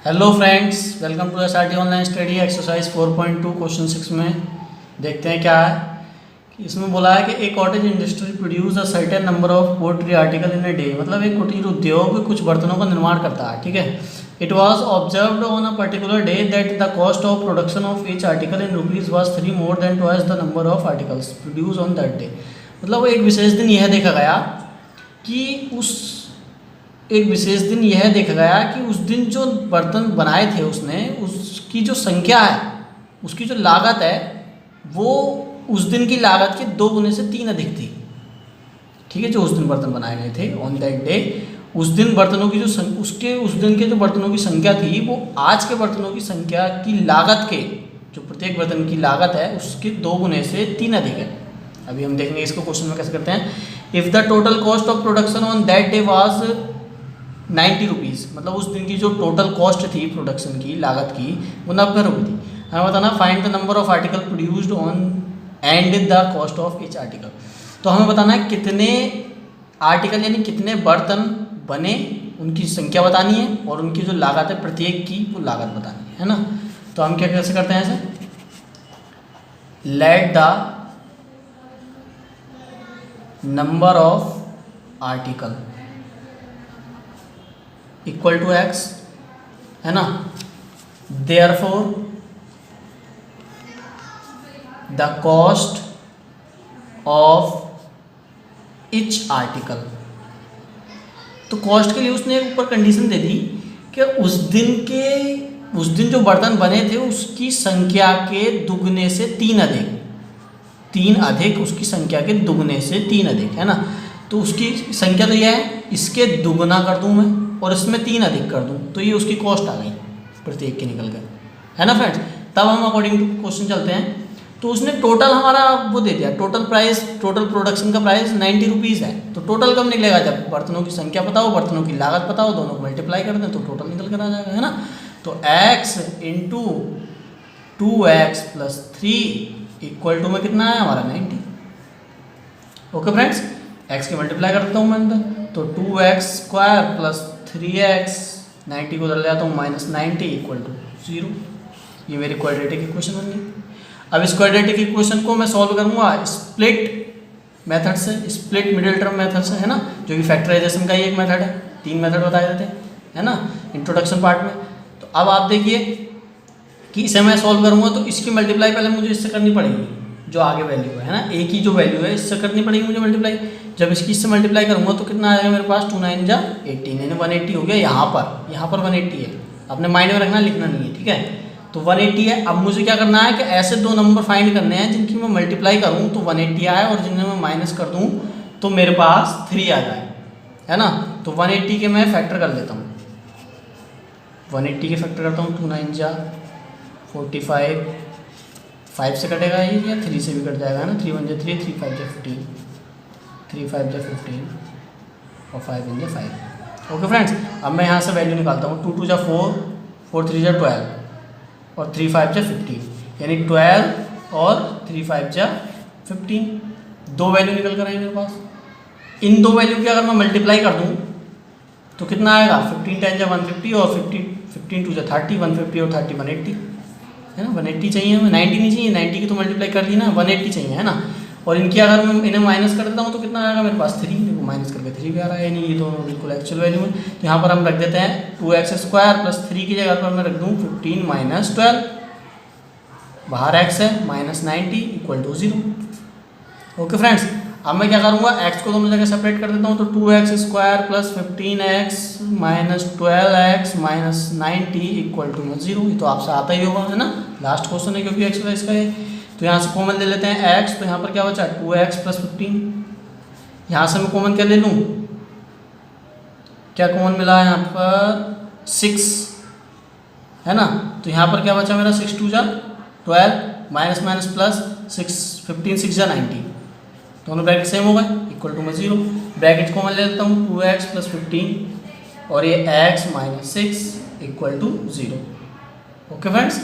Hello friends, welcome to SRT online study exercise 4.2 question 6 में देखते हैं क्या है कि इसमें बोला है कि एक cottage industry produce a certain number of poultry article in a day. मतलब एक कुटीर उद्योग कुछ बर्तनों का निर्माण करता है, ठीक है। It was observed on a particular day that the cost of production of each article in rupees was 3 more than twice the number of articles produce on that day. मतलब वो एक विशेष दिन यह देखा गया कि उस दिन जो बर्तन बनाए थे उसने, उसकी जो संख्या है, उसकी जो लागत है वो उस दिन की लागत के 2 गुने से 3 अधिक थी, ठीक है। जो उस दिन बर्तन बनाए गए थे ऑन दैट डे, उस दिन बर्तनों की उस दिन के जो बर्तनों की संख्या थी वो आज के बर्तनों की संख्या की लागत के, जो प्रत्येक बर्तन की लागत है उसके 2 गुने से 3 अधिक है। अभी हम देखेंगे इसको क्वेश्चन में कैसे करते हैं। If the total cost of production on that day was 90 rupees, मतलब उस दिन की जो टोटल कॉस्ट थी प्रोडक्शन की, लागत की, वो 90 रुपये थी। हमें बताना find the number of article produced on and the cost of each article. तो हमें बताना है कितने आर्टिकल यानी कितने बर्तन बने, उनकी संख्या बतानी है और उनकी जो लागत है प्रत्येक की वो लागत बतानी है ना। तो हम क्या कैसे करते हैं ऐसे, let the number of article equal to x, है ना। Therefore the cost of each article. तो कॉस्ट के लिए उसने ऊपर कंडीशन दे दी कि उस दिन जो बर्तन बने थे उसकी संख्या के दुगने से 3 अधिक, 3 अधिक, उसकी संख्या के दुगने से 3 अधिक, है ना। तो उसकी संख्या तो यह है, इसके दुगना कर दूं मैं और इसमें 3 अधिक कर दूं, तो ये उसकी कॉस्ट आ गई प्रत्येक के निकल गए, है ना फ्रेंड्स। तब हम अकॉर्डिंग टू क्वेश्चन चलते हैं। तो उसने टोटल हमारा वो दे दिया, टोटल प्राइस, टोटल प्रोडक्शन का प्राइस 90 रुपीज़ है। तो टोटल कब निकलेगा, जब बर्तनों की संख्या बताओ, बर्तनों की लागत बताओ, दोनों को मल्टीप्लाई कर दें तो टोटल निकल कर आ जाएगा, है ना। तो x into 2x plus 3 equal to में कितना है हमारा 90। ओके फ्रेंड्स, x की मल्टीप्लाई कर देता हूँ मैं अंदर, तो 2x स्क्वायर प्लस 3x, 90 को उधर ले आता हूँ, माइनस 90 इक्वल टू 0। ये मेरी क्वाड्रेटिक इक्वेशन बन गई। अब इस क्वाड्रेटिक इक्वेशन को मैं सॉल्व करूँगा स्प्लिट मेथड से, स्प्लिट मिडिल टर्म मेथड से, है ना, जो कि फैक्टराइजेशन का ही एक मेथड है। 3 मेथड बताए देते हैं, है ना, इंट्रोडक्शन पार्ट में। तो अब आप देखिए कि इसे मैं सॉल्व करूँगा तो इसकी मल्टीप्लाई पहले मुझे इससे करनी पड़ेगी, जो आगे वैल्यू है ना, ए की जो वैल्यू है इससे करनी पड़ेगी मुझे मल्टीप्लाई। जब इसकी इससे मल्टीप्लाई करूँगा तो कितना आएगा मेरे पास, 2 9 जा 18, यानी 180 हो गया। यहाँ पर 180 है, अपने माइंड में रखना, लिखना नहीं है, ठीक है। तो 180 है। अब मुझे क्या करना है कि ऐसे 2 नंबर फाइंड करने हैं जिनकी मैं मल्टीप्लाई करूँ तो 180 आए और जिन्हें मैं माइनस कर दूँ तो मेरे पास 3 आ जाए, है ना। तो 180 के मैं फैक्टर कर लेता हूँ, 180 के फैक्टर करता हूँ, 2 9 जा 45, 5 से कटेगा ये या 3 से भी कट जाएगा, है ना। 3 1 जा 3, 3 5 जा 15, 3 5 जा 15 और 5 1 जा 5। ओके फ्रेंड्स, अब मैं यहाँ से वैल्यू निकालता हूँ। 2 2 जा 4, 4 3 जा 12 और 3 5 जा 15, यानी 12 और 3 5 जा 15। 2 वैल्यू निकल कर आई मेरे पास। इन 2 वैल्यू की अगर मैं मल्टीप्लाई कर दूँ तो कितना आएगा, 15 10 जा 150 और 15 2 जा 30, 150 और 30 180, है ना। 180 चाहिए हमें, 90 नहीं चाहिए। 90 की तो मल्टीप्लाई कर ली ना, 180 चाहिए, है ना। और इनकी अगर मैं इन्हें माइनस कर देता हूँ तो कितना आएगा मेरे पास, 3। देखो माइनस करके 3 भी आ रहा है, यानी ये दोनों बिल्कुल एक्चुअल वैल्यू में। तो यहाँ पर हम रख देते हैं 2x स्क्वायर प्लस 3 की जगह पर मैं रख दूँ 15 माइनस 12, बाहर x है, minus 90 equal to 0। Okay friends, अब मैं क्या करूँगा, x को दोनों जगह सेपरेट कर देता हूँ। तो 2x square plus 15x minus 12x minus 90 equal to 0। ये तो आपसे आता ही होगा, है ना, लास्ट क्वेश्चन है क्योंकि एक्सरसाइज का है। तो यहाँ से कॉमन ले लेते हैं x, तो यहाँ पर क्या बचा 2x प्लस 15। यहाँ से मैं कॉमन क्या ले लूँ, क्या कॉमन मिला है यहाँ पर 6, है ना। तो यहाँ पर क्या बचा मेरा 6 2 जा 12 माइनस माइनस प्लस 6 15 6 जा 90, दोनों ब्रैकेट सेम हो गए, इक्वल टू में 0। ब्रैकेट कॉमन ले लेता हूँ, 2x प्लस 15 और ये x minus 6 equal to 0। Okay friends,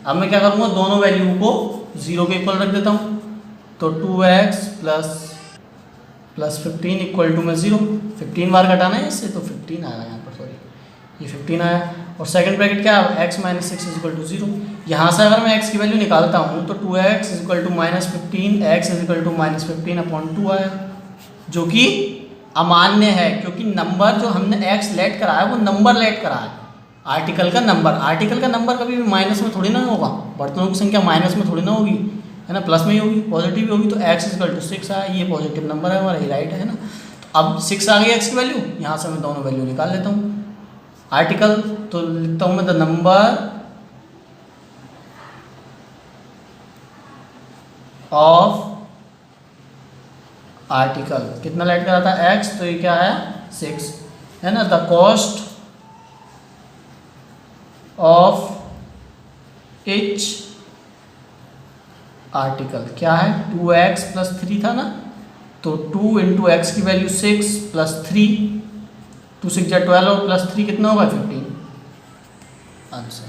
अब मैं क्या करूँगा, दोनों वैल्यू को 0 के इक्वल रख देता हूँ। तो 2x प्लस 15 इक्वल टू में 0। 15 बार घटाना है इससे, तो 15 आएगा यहाँ पर, सॉरी ये 15 आया। और सेकंड ब्रैकेट क्या है, x minus 6 is equal to 0। यहाँ से अगर मैं x की वैल्यू निकालता हूँ तो 2x is equal to minus 15, x is equal to minus 15 upon 2 आया, जो कि अमान्य है क्योंकि नंबर जो हमने x लेट करा है वो नंबर लेट करा है, आर्टिकल का नंबर कभी भी माइनस में थोड़ी ना होगा, बर्तनों की संख्या माइनस में थोड़ी ना होगी, है ना, प्लस में ही होगी, पॉजिटिव ही होगी। तो x इज इक्वल टू 6 आया, ये पॉजिटिव नंबर है हमारा, ये राइट है ना। तो अब 6 आ गई x की वैल्यू, यहाँ से मैं दोनों वैल्यू निकाल लेता हूँ आर्टिकल, तो लिखता हूँ मैं द नंबर ऑफ आर्टिकल, कितना लेट करा था x, तो ये क्या है 6, है ना। The cost of each article क्या है, 2x प्लस 3 था ना, तो 2 इंटू एक्स की वैल्यू 6 प्लस 3, 2 6 12 और प्लस 3 कितना होगा 15 आंसर।